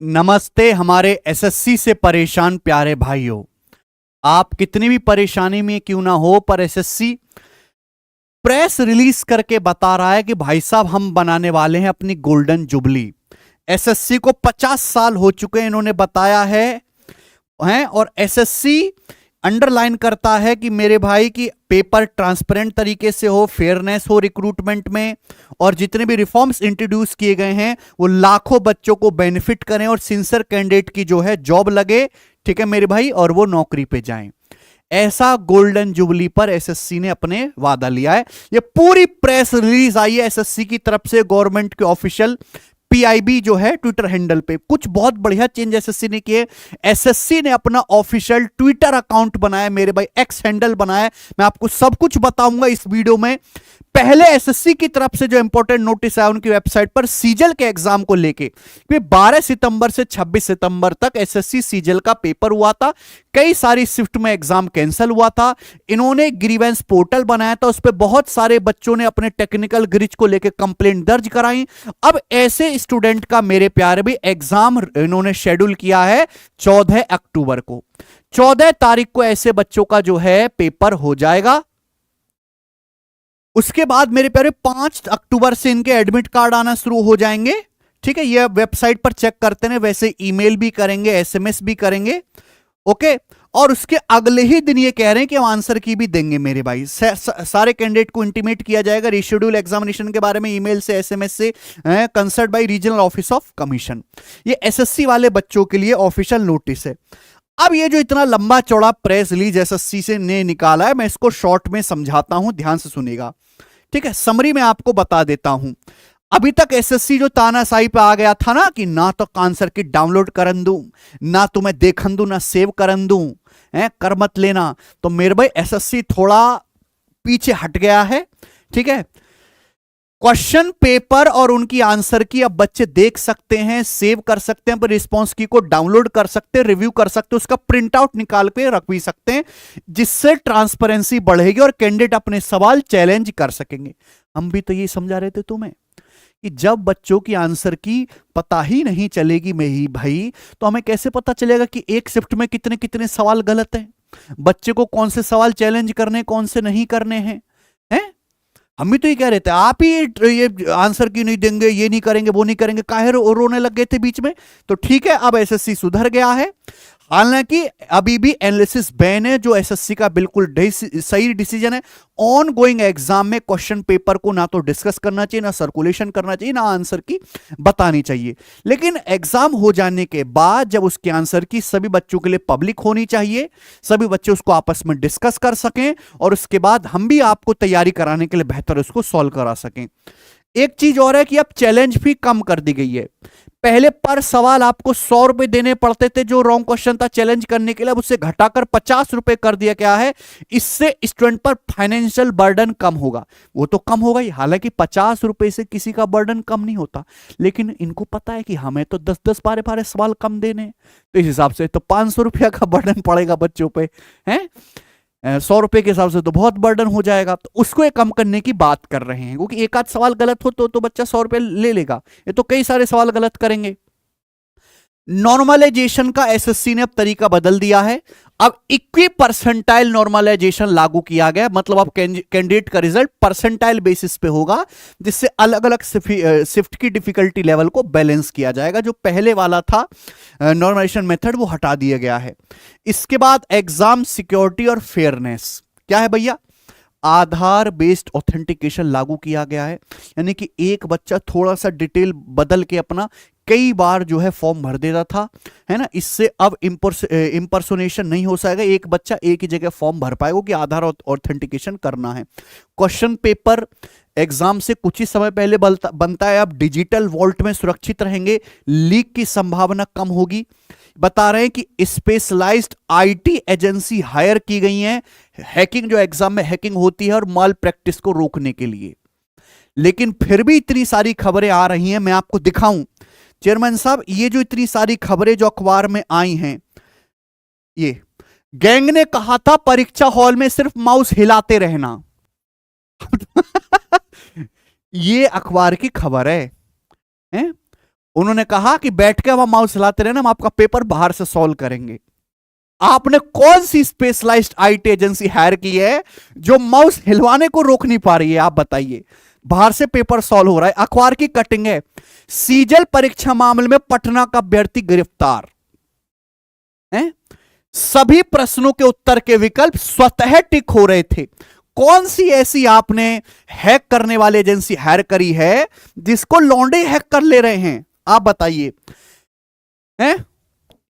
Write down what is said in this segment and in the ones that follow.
नमस्ते हमारे एसएससी से परेशान प्यारे भाइयों। आप कितनी भी परेशानी में क्यों ना हो, पर एसएससी प्रेस रिलीज करके बता रहा है कि भाई साहब हम बनाने वाले हैं अपनी गोल्डन जुबली। एसएससी को 50 साल हो चुके हैं, इन्होंने बताया है और एसएससी अंडरलाइन करता है कि मेरे भाई की पेपर ट्रांसपेरेंट तरीके से हो, फेयरनेस हो रिक्रूटमेंट में, और जितने भी रिफॉर्म्स इंट्रोड्यूस किए गए हैं वो लाखों बच्चों को बेनिफिट करें और सिंसियर कैंडिडेट की जो है जॉब लगे, ठीक है मेरे भाई, और वो नौकरी पे जाएं। ऐसा गोल्डन जुबली पर एसएससी ने अपने वादा लिया है। ये पूरी प्रेस रिलीज आई है एसएससी की तरफ से, गवर्नमेंट के ऑफिशियल पीआईबी जो है ट्विटर हैंडल पे। कुछ बहुत बढ़िया चेंज एसएससी ने किए। एसएससी ने अपना ऑफिशियल ट्विटर अकाउंट बनाया मेरे भाई, एक्स हैंडल बनाया। मैं आपको सब कुछ बताऊंगा इस वीडियो में। पहले एसएससी की तरफ से जो इंपॉर्टेंट नोटिस आया उनकी वेबसाइट पर सीजल के एग्जाम को लेके, 12 सितंबर से 26 सितंबर तक एसएससी सीजल का पेपर हुआ था। कई सारी शिफ्ट में एग्जाम कैंसिल हुआ था। इन्होंने ग्रीवेंस पोर्टल बनाया था, उस पर बहुत सारे बच्चों ने अपने टेक्निकल ग्लिच को लेकर कंप्लेंट दर्ज कराई। अब ऐसे स्टूडेंट का मेरे प्यारे भी एग्जाम इन्होंने शेड्यूल किया है 14 अक्टूबर को। 14 तारीख को ऐसे बच्चों का जो है पेपर हो जाएगा। उसके बाद मेरे प्यारे 5 अक्टूबर से इनके एडमिट कार्ड आना शुरू हो जाएंगे। ठीक है, ये वेबसाइट पर चेक करते हैं, वैसे ईमेल भी करेंगे, एसएमएस भी करेंगे। ओके, और उसके अगले ही दिन ये कह रहे हैं कि हम आंसर की भी देंगे मेरे भाई। सारे कैंडिडेट को इंटीमेट किया जाएगा रिशेड्यूल एग्जामिनेशन के बारे में, ईमेल से, एसएमएस से, consult by regional office of commission. ये एसएससी वाले बच्चों के लिए ऑफिशियल नोटिस है। अब ये जो इतना लंबा चौड़ा प्रेस रिलीज एसएससी से ने निकाला है, मैं इसको शॉर्ट में समझाता हूं, ध्यान से सुनिएगा। ठीक है, समरी में आपको बता देता हूं। अभी तक एसएससी जो तानाशाही पे आ गया था ना कि ना तो आंसर की डाउनलोड करन दूं, ना तो मैं देखन दूं, ना सेव करन दूं, कर मत लेना। तो मेरे भाई एसएससी थोड़ा पीछे हट गया है। ठीक है, क्वेश्चन पेपर और उनकी आंसर की अब बच्चे देख सकते हैं, सेव कर सकते हैं, पर रिस्पॉन्स की को डाउनलोड कर सकते हैं, रिव्यू कर सकते हैं, उसका प्रिंट आउट निकाल के रख भी सकते हैं, जिससे ट्रांसपेरेंसी बढ़ेगी और कैंडिडेट अपने सवाल चैलेंज कर सकेंगे। हम भी तो ये समझा रहे थे तुम्हें कि जब बच्चों की आंसर की पता ही नहीं चलेगी मेरी भाई, तो हमें कैसे पता चलेगा कि एक शिफ्ट में कितने कितने सवाल गलत हैं, बच्चे को कौन से सवाल चैलेंज करने, कौन से नहीं करने हैं। हम भी तो ये कह रहे थे, आप ही ये आंसर क्यों नहीं देंगे, ये नहीं करेंगे, वो नहीं करेंगे, काहे रोने लग गए थे बीच में। तो ठीक है, अब एसएससी सुधर गया है। हालांकि अभी भी एनालिसिस बैन है, जो एसएससी का बिल्कुल सही डिसीजन है। ऑन गोइंग एग्जाम में क्वेश्चन पेपर को ना तो डिस्कस करना चाहिए, ना सर्कुलेशन करना चाहिए, ना आंसर की बतानी चाहिए। लेकिन एग्जाम हो जाने के बाद जब उसके आंसर की सभी बच्चों के लिए पब्लिक होनी चाहिए, सभी बच्चे उसको आपस में डिस्कस कर सकें, और उसके बाद हम भी आपको तैयारी कराने के लिए बेहतर उसको सॉल्व करा सकें। एक चीज और है कि अब चैलेंज भी कम कर दी गई है। पहले पर सवाल आपको 100 रुपए देने पड़ते थे जो रॉन्ग क्वेश्चन था चैलेंज करने के लिए, अब उससे घटाकर 50 रुपए कर दिया गया है। इससे स्टूडेंट पर फाइनेंशियल बर्डन कम होगा। वो तो कम होगा ही, हालांकि 50 रुपए से किसी का बर्डन कम नहीं होता, लेकिन इनको पता है कि हमें तो 10-10 बारे सवाल कम देने, तो इस हिसाब से तो 500 रुपया का बर्डन पड़ेगा बच्चों पे, हैं 100 रुपए के हिसाब से तो बहुत बर्डन हो जाएगा। तो उसको कम करने की बात कर रहे हैं, क्योंकि एक आध सवाल गलत हो तो बच्चा 100 रुपए ले लेगा, ये तो कई सारे सवाल गलत करेंगे। नॉर्मलाइजेशन का एसएससी ने अब तरीका बदल दिया है। अब इक्वी परसेंटाइल नॉर्मलाइजेशन लागू किया गया, मतलब अब कैंडिडेट का रिजल्ट परसेंटाइल बेसिस पे होगा, जिससे अलग अलग शिफ्ट की डिफिकल्टी लेवल को बैलेंस किया जाएगा। जो पहले वाला था नॉर्मलाइजेशन मेथड, वो हटा दिया गया है। इसके बाद एग्जाम सिक्योरिटी और फेयरनेस क्या है भैया, आधार बेस्ड ऑथेंटिकेशन लागू किया गया है। यानी कि एक बच्चा थोड़ा सा डिटेल बदल के अपना कई बार जो है फॉर्म भर देता था, है ना, इससे अब इंपर्सोनेशन नहीं हो सकेगा, एक बच्चा एक ही जगह फॉर्म भर पाएगा कि आधार ऑथेंटिकेशन करना है। क्वेश्चन पेपर एग्जाम से कुछ ही समय पहले बनता है, अब डिजिटल वॉल्ट में सुरक्षित रहेंगे, लीक की संभावना कम होगी। बता रहे हैं कि स्पेशलाइज्ड आईटी एजेंसी हायर की गई हैं, हैकिंग जो एग्जाम में हैकिंग होती है और माल प्रैक्टिस को रोकने के लिए। लेकिन फिर भी इतनी सारी खबरें आ रही हैं, मैं आपको दिखाऊं चेयरमैन साहब, ये जो इतनी सारी खबरें जो अखबार में आई हैं, ये गैंग ने कहा था परीक्षा हॉल में सिर्फ माउस हिलाते रहना ये अखबार की खबर है। उन्होंने कहा कि बैठ के हम माउस हिलाते रहना, हम आपका पेपर बाहर से सॉल्व करेंगे। आपने कौन सी स्पेशलाइज्ड आईटी एजेंसी हायर की है जो माउस हिलवाने को रोक नहीं पा रही है? आप बताइए। बाहर से पेपर सॉल्व हो रहा है। अखबार की कटिंग है, सीजल परीक्षा मामले में पटना का अभ्यर्थी गिरफ्तार है। सभी प्रश्नों के उत्तर के विकल्प स्वतः टिक हो रहे थे। कौन सी ऐसी आपने हैक करने वाली एजेंसी हायर करी है जिसको लौंडे हैक कर ले रहे हैं? आप बताइए। हैं?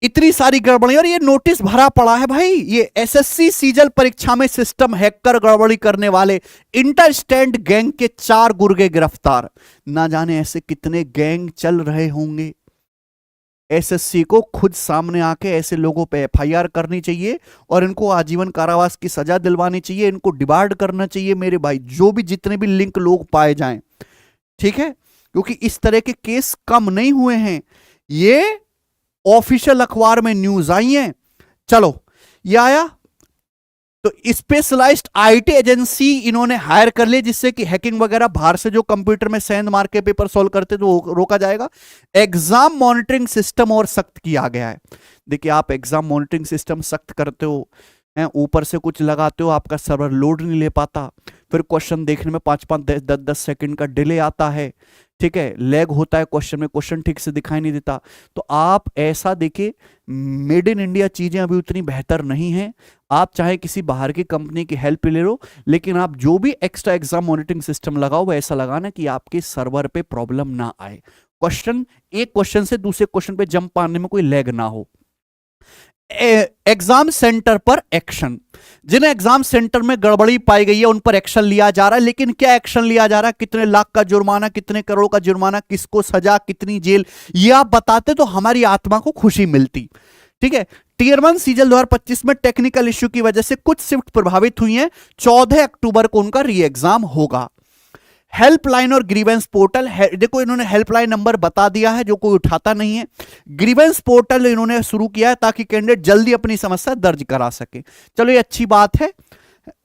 इतनी सारी गड़बड़ी, और ये नोटिस भरा पड़ा है भाई। ये एसएससी सीजल परीक्षा में सिस्टम हैक कर गड़बड़ी करने वाले इंटर स्टैंड गैंग के 4 गुर्गे गिरफ्तार। ना जाने ऐसे कितने गैंग चल रहे होंगे। एसएससी को खुद सामने आके ऐसे लोगों पे एफआईआर करनी चाहिए और इनको आजीवन कारावास की सजा दिलवानी चाहिए। इनको डिबार्ड करना चाहिए मेरे भाई, जो भी जितने भी लिंक लोग पाए जाएं, ठीक है, क्योंकि इस तरह के केस कम नहीं हुए हैं। ये ऑफिशियल अखबार में न्यूज आई है। चलो, ये आया तो स्पेशलाइज्ड आईटी एजेंसी इन्होंने हायर कर ली, जिससे कि हैकिंग वगैरह बाहर से जो कंप्यूटर में सेंध मार के पेपर सॉल्व करते तो रोका जाएगा। एग्जाम मॉनिटरिंग सिस्टम और सख्त किया गया है। देखिए, आप एग्जाम मॉनिटरिंग सिस्टम सख्त करते हो, ऊपर से कुछ लगाते हो, आपका सर्वर लोड नहीं ले पाता, फिर क्वेश्चन देखने में 5-5 10-10 सेकंड का डिले आता है, ठीक है, लैग होता है क्वेश्चन में, क्वेश्चन ठीक से दिखाई नहीं देता। तो आप ऐसा देखिए, मेड इन इंडिया चीजें अभी उतनी बेहतर नहीं है। आप चाहे किसी बाहर की कंपनी की हेल्प ले लो, लेकिन आप जो भी एक्स्ट्रा एग्जाम मॉनिटरिंग सिस्टम लगाओ वो ऐसा लगाना कि आपके सर्वर पे प्रॉब्लम ना आए, क्वेश्चन एक क्वेश्चन से दूसरे क्वेश्चन पे जंप आने में कोई लैग ना हो। एग्जाम सेंटर पर एक्शन, जिन्हें एग्जाम सेंटर में गड़बड़ी पाई गई है उन पर एक्शन लिया जा रहा है। लेकिन क्या एक्शन लिया जा रहा है, कितने लाख का जुर्माना, कितने करोड़ का जुर्माना, किसको सजा, कितनी जेल, ये आप बताते तो हमारी आत्मा को खुशी मिलती। ठीक है, टीयर 1 सीजल 2025 में टेक्निकल इश्यू की वजह से कुछ शिफ्ट प्रभावित हुई हैं। 14 अक्टूबर को उनका री एग्जाम होगा। हेल्पलाइन और ग्रीवेंस पोर्टल, देखो इन्होंने हेल्पलाइन नंबर बता दिया है, जो कोई उठाता नहीं है। ग्रीवेंस पोर्टल इन्होंने शुरू किया है ताकि कैंडिडेट जल्दी अपनी समस्या दर्ज करा सके। चलो, ये अच्छी बात है।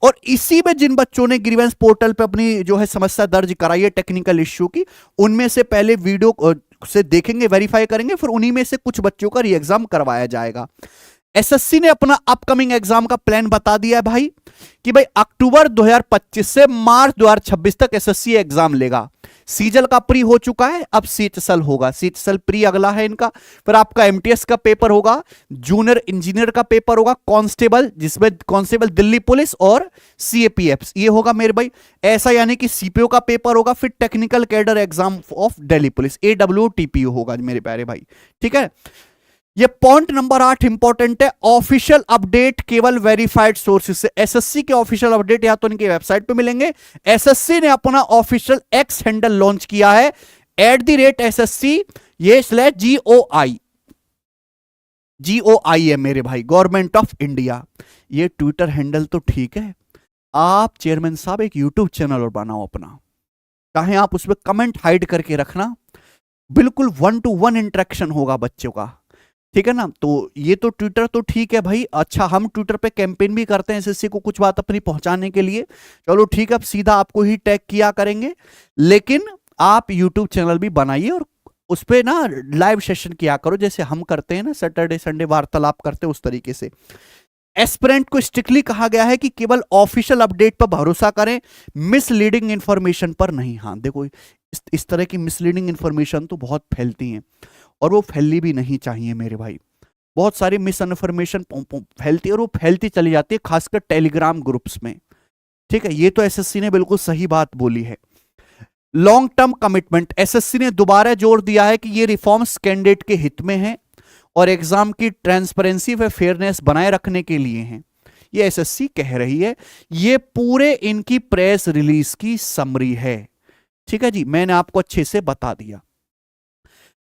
और इसी में जिन बच्चों ने ग्रीवेंस पोर्टल पे अपनी जो है समस्या दर्ज कराई है टेक्निकल इश्यू की, उनमें से पहले वीडियो से देखेंगे, वेरीफाई करेंगे, फिर उन्हीं में से कुछ बच्चों का री एग्जाम करवाया जाएगा। एसएससी ने अपना अपकमिंग एग्जाम का प्लान बता दिया है भाई, कि भाई अक्टूबर 2025 से मार्च 2026 तक एसएससी एग्जाम लेगा। सीजल का प्री हो चुका है, अब सीएचएसएल होगा। सीएचएसएल प्री अगला है इनका, फिर आपका एमटीएस का पेपर होगा, जूनियर इंजीनियर का पेपर होगा, कांस्टेबल, जिसमें कांस्टेबल दिल्ली पुलिस और सीएपीएफ ये होगा मेरे भाई। ऐसा यानी कि सीपीओ का पेपर होगा, फिर technical cadre exam of Delhi police AWTPU होगा मेरे प्यारे भाई। ठीक है, ये पॉइंट नंबर 8 इंपॉर्टेंट है। ऑफिशियल अपडेट केवल वेरीफाइड सोर्सेज से। एसएससी के ऑफिशियल अपडेट या तो इनकी वेबसाइट पे मिलेंगे। एसएससी ने अपना ऑफिशियल एक्स हैंडल लॉन्च किया है, @SSC ये GOI है मेरे भाई, गवर्नमेंट ऑफ इंडिया। ये ट्विटर हैंडल तो ठीक है, आप चेयरमैन साहब एक यूट्यूब चैनल और बनाओ अपना, चाहे आप उसमें कमेंट हाइड करके रखना, बिल्कुल 1-to-1 इंटरेक्शन होगा बच्चों का, ठीक है ना। तो ये तो ट्विटर तो ठीक है भाई। अच्छा, हम ट्विटर पे कैंपेन भी करते हैं एसएससी को कुछ बात अपनी पहुंचाने के लिए, चलो ठीक है, अब सीधा आपको ही टैग किया करेंगे। लेकिन आप यूट्यूब चैनल भी बनाइए और उस पर ना लाइव सेशन किया करो, जैसे हम करते हैं ना, सैटरडे संडे वार्तालाप करते हैं उस तरीके से। एस्पिरेंट को स्ट्रिक्टली कहा गया है कि केवल ऑफिशियल अपडेट पर भरोसा करें, मिसलीडिंग इंफॉर्मेशन पर नहीं। हाँ देखो, इस तरह की मिसलीडिंग इंफॉर्मेशन तो बहुत फैलती हैं और वो फैलनी भी नहीं चाहिए मेरे भाई। बहुत सारी मिस इन्फॉर्मेशन फैलती है और वो फैलती चली जाती है, खासकर टेलीग्राम ग्रुप्स में। ठीक है, ये तो एसएससी ने बिल्कुल सही बात बोली है। लॉन्ग टर्म कमिटमेंट, एसएससी ने दोबारा जोर दिया है कि ये रिफॉर्म्स कैंडिडेट के हित में हैं और एग्जाम की ट्रांसपेरेंसी व फेयरनेस बनाए रखने के लिए हैं, ये एसएससी कह रही है। ये पूरे इनकी प्रेस रिलीज की समरी है। ठीक है जी, मैंने आपको अच्छे से बता दिया।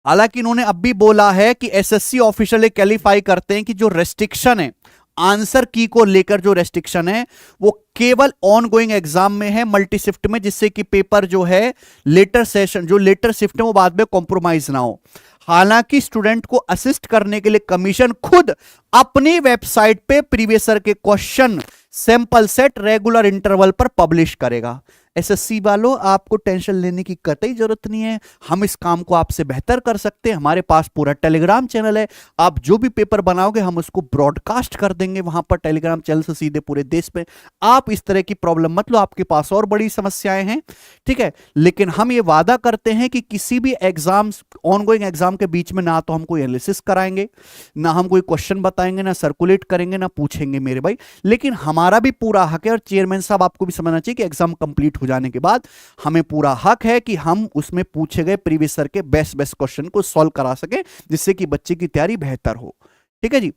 हालांकि इन्होंने अब भी बोला है कि एसएससी ऑफिशियली क्वालिफाई करते हैं कि जो रेस्ट्रिक्शन है आंसर की को लेकर, जो रेस्ट्रिक्शन है वो केवल ऑन गोइंग एग्जाम में है, मल्टी शिफ्ट में, जिससे कि पेपर जो है लेटर सेशन, जो लेटर शिफ्ट है वो बाद में कॉम्प्रोमाइज ना हो। हालांकि स्टूडेंट को असिस्ट करने के लिए कमीशन खुद अपनी वेबसाइट पे प्रीवियस ईयर के question sample set regular interval पर पब्लिश करेगा। एसएससी वालों, आपको टेंशन लेने की कतई जरूरत नहीं है। हम इस काम को आपसे बेहतर कर सकते हैं। हमारे पास पूरा टेलीग्राम चैनल है। आप जो भी पेपर बनाओगे हम उसको ब्रॉडकास्ट कर देंगे वहां पर टेलीग्राम चैनल से सीधे पूरे देश में। आप इस तरह की प्रॉब्लम मत लो, आपके पास और बड़ी समस्याएं हैं, ठीक है। लेकिन हम ये वादा करते हैं कि किसी भी एग्जाम, ऑनगोइंग एग्जाम के बीच में ना तो हम कोई एनालिसिस कराएंगे, ना हम कोई क्वेश्चन बताएंगे, ना सर्कुलेट करेंगे, ना पूछेंगे मेरे भाई। लेकिन हमारा भी पूरा हक है, और चेयरमैन साहब आपको भी समझना चाहिए कि एग्जाम कंप्लीट हो जाने के बाद हमें पूरा हक है कि हम उसमें पूछे गए प्रीवियस ईयर के बेस्ट क्वेश्चन को सॉल्व करा सके, जिससे कि बच्चे की तैयारी बेहतर हो, ठीक है जी।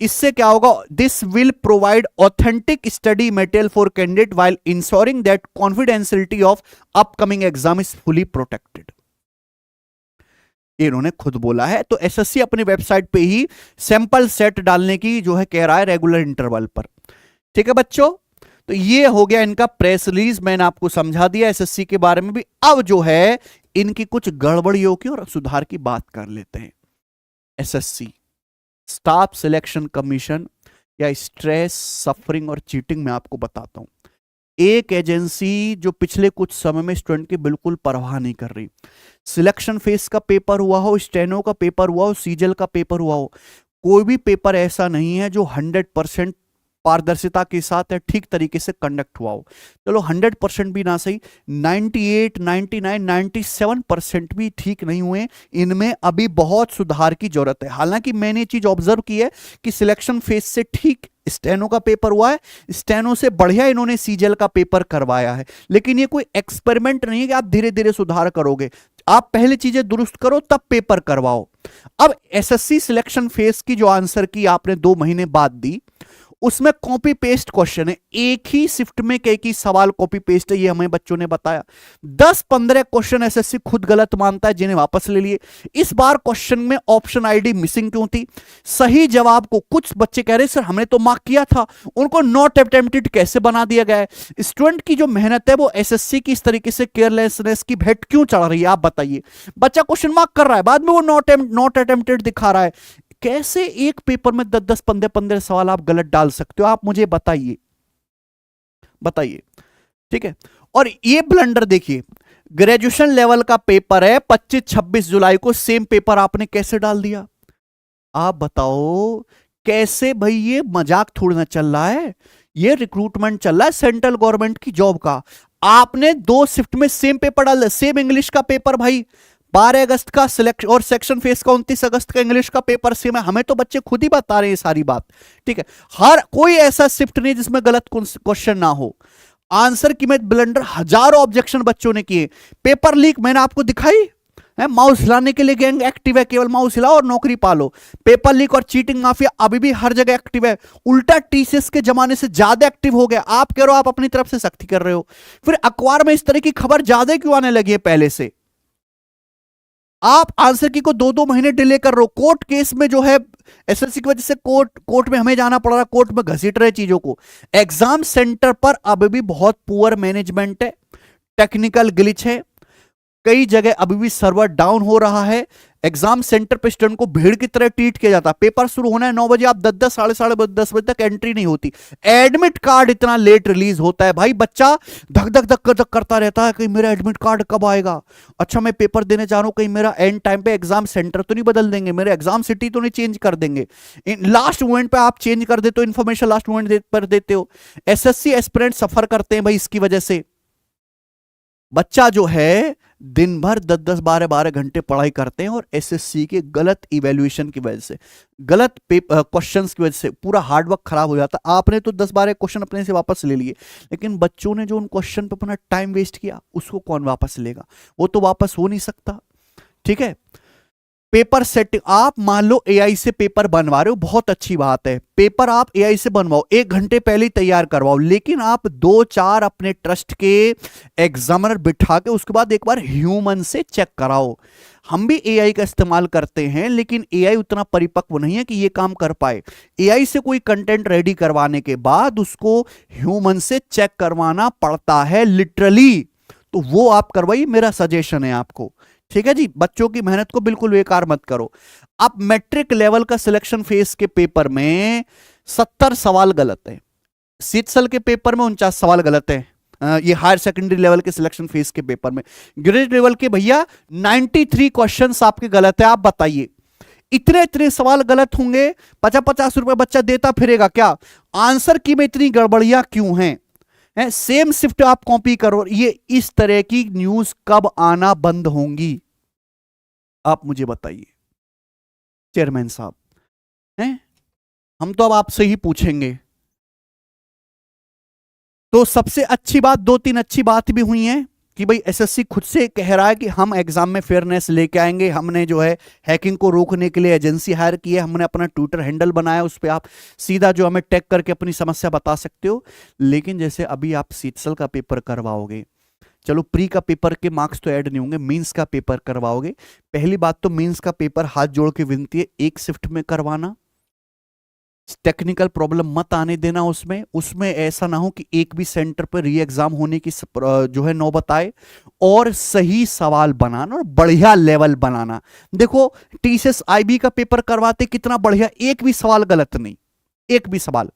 इससे क्या होगा, this will provide authentic study material for candidate while ensuring that confidentiality of upcoming exam is fully protected. इन्होंने खुद बोला है। तो एसएससी अपनी वेबसाइट पे ही सैंपल सेट डालने की जो है कह रहा है रेगुलर इंटरवल पर, ठीक है बच्चों। तो ये हो गया इनका प्रेस रिलीज, मैंने आपको समझा दिया एसएससी के बारे में भी। अब जो है इनकी कुछ गड़बड़ियों की और सुधार की बात कर लेते हैं। एसएससी स्टाफ सिलेक्शन कमीशन या स्ट्रेस, सफरिंग और चीटिंग में आपको बताता हूं। एक एजेंसी जो पिछले कुछ समय में स्टूडेंट की बिल्कुल परवाह नहीं कर रही। सिलेक्शन फेस का पेपर हुआ हो, स्टेनो का पेपर हुआ हो, सीजल का पेपर हुआ हो, कोई भी पेपर ऐसा नहीं है जो 100% पारदर्शिता के साथ या ठीक तरीके से कंडक्ट हुआ हो। चलो 100% भी ना सही, 98, 99, 97% भी ठीक नहीं हुए। इनमें अभी बहुत सुधार की जरूरत है। हालांकि मैंने चीज ऑब्जर्व की है कि सिलेक्शन फेज से ठीक स्टेनो का पेपर हुआ है, स्टेनो से बढ़िया इन्होंने सीजल का पेपर करवाया है। लेकिन ये कोई एक्सपेरिमेंट नहीं है कि आप धीरे धीरे सुधार करोगे। आप पहले चीजें दुरुस्त करो तब पेपर करवाओ। अब एसएससी सिलेक्शन फेज की जो आंसर की आपने 2 महीने बाद दी, उसमें कॉपी पेस्ट क्वेश्चन है। एक ही शिफ्ट में एक ही सवाल कॉपी पेस्ट है, ये हमें बच्चों ने बताया। 10-15 क्वेश्चन एसएससी खुद गलत मानता है, जिन्हें वापस ले लिए। इस बार क्वेश्चन में ऑप्शन आईडी मिसिंग क्यों थी? सही जवाब को कुछ बच्चे कह रहे सर हमने तो मार्क किया था, उनको नॉट अटेम्प्टेड कैसे बना दिया गया है? स्टूडेंट की जो मेहनत है वो एसएससी की इस तरीके से केयरलेसनेस की भेंट क्यों चढ़ रही है? आप बताइए। बच्चा क्वेश्चन मार्क कर रहा है, बाद में वो नॉट अटेम्प्टेड दिखा रहा है। कैसे एक पेपर में 10-10, 15-15 सवाल आप गलत डाल सकते हो? आप मुझे बताइए, बताइए, ठीक है। और ये ब्लंडर देखिए, ग्रेजुएशन लेवल का पेपर है, 25-26 जुलाई को सेम पेपर आपने कैसे डाल दिया? आप बताओ कैसे भाई? ये मजाक थोड़ी ना चल रहा है, ये रिक्रूटमेंट चल रहा है सेंट्रल गवर्नमेंट की जॉब का। आपने 2 शिफ्ट में सेम पेपर डाल दिया। सेम इंग्लिश का पेपर भाई 12 अगस्त का सिलेक्शन और सेक्शन फेस का 29 अगस्त का इंग्लिश का पेपर सेम है। हमें तो बच्चे खुद ही बता रहे हैं सारी बात, ठीक है। हर कोई ऐसा शिफ्ट नहीं जिसमें गलत क्वेश्चन ना हो। आंसर की में ब्लंडर, हजारों ऑब्जेक्शन बच्चों ने किए। पेपर लीक मैंने आपको दिखाई है, माउस हिलाने के लिए गैंग एक्टिव है, केवल माउस हिलाओ और नौकरी पालो। पेपर लीक और चीटिंग माफिया अभी भी हर जगह एक्टिव है, उल्टा टीसीएस के जमाने से ज्यादा एक्टिव हो गया। आप कह रहे हो आप अपनी तरफ से सख्ती कर रहे हो, फिर अखबार में इस तरह की खबर ज्यादा क्यों आने लगी है पहले से? आप आंसर की को 2-2 महीने डिले कर रहे हो। कोर्ट केस में जो है एसएससी की वजह से कोर्ट में हमें जाना पड़ रहा है, कोर्ट में घसीट रहे चीजों को। एग्जाम सेंटर पर अब भी बहुत पुअर मैनेजमेंट है, टेक्निकल ग्लिच है, कई जगह अभी भी सर्वर डाउन हो रहा है। एग्जाम सेंटर पे स्टूडेंट को भीड़ की तरह ट्रीट किया जाता है। पेपर शुरू होना है 9 बजे, आप 10-10, साढ़े 10 बजे तक एंट्री नहीं होती। एडमिट कार्ड इतना लेट रिलीज होता है भाई, बच्चा धक धक धक धक करता रहता है, कहीं मेरा एडमिट कार्ड कब आएगा? अच्छा मैं पेपर देने जा रहा हूं, कहीं मेरा एंड टाइम पे एग्जाम सेंटर तो नहीं बदल देंगे, मेरे एग्जाम सिटी तो नहीं चेंज कर देंगे? लास्ट मोमेंट पे आप चेंज कर देते हो, इन्फॉर्मेशन लास्ट मोमेंट पर देते हो। एसएससी एस्पिरेंट सफर करते हैं भाई इसकी वजह से। बच्चा जो है दिन भर 10-10, 12-12 घंटे पढ़ाई करते हैं और एसएससी के गलत इवैल्यूएशन की वजह से, गलत क्वेश्चंस की वजह से पूरा हार्डवर्क खराब हो जाता। आपने तो 10-12 क्वेश्चन अपने से वापस ले लिए, लेकिन बच्चों ने जो उन क्वेश्चन पे अपना टाइम वेस्ट किया उसको कौन वापस लेगा? वो तो वापस हो नहीं सकता, ठीक है। पेपर सेटिंग, आप मान लो एआई से पेपर बनवा रहे हो, बहुत अच्छी बात है। पेपर आप एआई से बनवाओ, 1 घंटे पहले ही तैयार करवाओ, लेकिन आप 2-4 अपने ट्रस्ट के एग्जामिनर बिठा के उसके बाद एक बार ह्यूमन से चेक कराओ। हम भी एआई का इस्तेमाल करते हैं, लेकिन एआई उतना परिपक्व नहीं है कि ये काम कर पाए। एआई से कोई कंटेंट रेडी करवाने के बाद उसको ह्यूमन से चेक करवाना पड़ता है लिटरली, तो वो आप करवाइए, मेरा सजेशन है आपको, ठीक है जी। बच्चों की मेहनत को बिल्कुल बेकार मत करो। अब मैट्रिक लेवल का सिलेक्शन फेस के पेपर में 70 सवाल गलत है, सीटसल के पेपर में 49 सवाल गलत है। ये हायर सेकेंडरी लेवल के सिलेक्शन फेज के पेपर में। ग्रेजुएट लेवल के भैया 93 क्वेश्चंस आपके गलत है। आप बताइए इतने इतने सवाल गलत होंगे, 50-50 रुपए बच्चा देता फिरेगा क्या? आंसर की में इतनी गड़बड़ियां क्यों हैं? सेम शिफ्ट आप कॉपी करो। ये इस तरह की न्यूज कब आना बंद होंगी आप मुझे बताइए चेयरमैन साहब। हैं हम तो अब आपसे ही पूछेंगे। तो सबसे अच्छी बात, 2-3 अच्छी बात भी हुई हैं कि भाई एसएससी खुद से कह रहा है कि हम एग्जाम में फेयरनेस लेके आएंगे। हमने जो है हैकिंग को रोकने के लिए एजेंसी हायर की है, हमने अपना ट्विटर हैंडल बनाया, उस पर आप सीधा जो हमें टैग करके अपनी समस्या बता सकते हो। लेकिन जैसे अभी आप सीटसल का पेपर करवाओगे, चलो प्री का पेपर के मार्क्स तो ऐड नहीं होंगे, मींस का पेपर करवाओगे। पहली बात तो मींस का पेपर हाथ जोड़ के विनती है एक शिफ्ट में करवाना, टेक्निकल प्रॉब्लम मत आने देना उसमें ऐसा ना हो कि एक भी सेंटर पर री एग्जाम होने की जो है नौबत आए। और सही सवाल बनाना और बढ़िया लेवल बनाना। देखो टीसीएस आईबी का पेपर करवाते कितना बढ़िया, एक भी सवाल गलत नहीं, एक भी सवाल।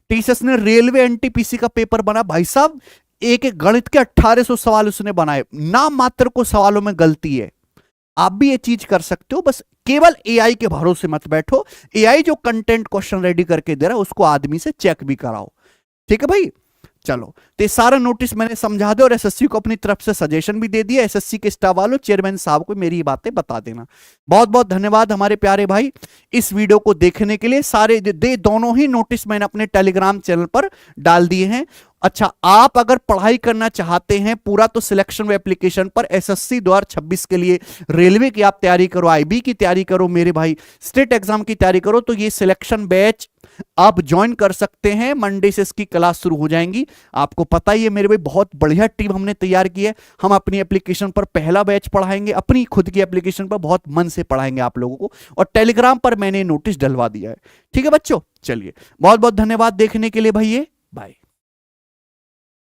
टीसीएस ने रेलवे एनटीपीसी का पेपर बना, भाई साहब एक एक गणित के 1800 सवाल उसने बनाए, नाम मात्र को सवालों में गलती है। आप भी ये चीज कर सकते हो, बस केवल एआई के भरोसे मत बैठो। एआई जो कंटेंट क्वेश्चन रेडी करके दे रहा है उसको आदमी से चेक भी कराओ, ठीक है भाई। चलो तो सारा नोटिस मैंने समझा दिया और एसएससी को अपनी तरफ से सजेशन भी दे दिया। एसएससी के स्टाफ वालों, चेयरमैन साहब को मेरी बातें बता देना। बहुत बहुत धन्यवाद हमारे प्यारे भाई इस वीडियो को देखने के लिए। सारे दोनों ही नोटिस मैंने अपने टेलीग्राम चैनल पर डाल दिए हैं। अच्छा, आप अगर पढ़ाई करना चाहते हैं पूरा तो सिलेक्शन एप्लीकेशन पर एसएससी 2026 के लिए रेलवे की आप तैयारी करो, आईबी की तैयारी करो मेरे भाई, स्टेट एग्जाम की तैयारी करो, तो ये सिलेक्शन बैच आप ज्वाइन कर सकते हैं। मंडे से इसकी क्लास शुरू हो जाएंगी। आपको पता ही है मेरे भाई बहुत बढ़िया टीम हमने तैयार की है। हम अपनी एप्लीकेशन पर पहला बैच पढ़ाएंगे, अपनी खुद की एप्लीकेशन पर बहुत मन से पढ़ाएंगे आप लोगों को, और टेलीग्राम पर मैंने नोटिस डलवा दिया है। ठीक है बच्चों, चलिए बहुत बहुत धन्यवाद देखने के लिए भैया, बाय।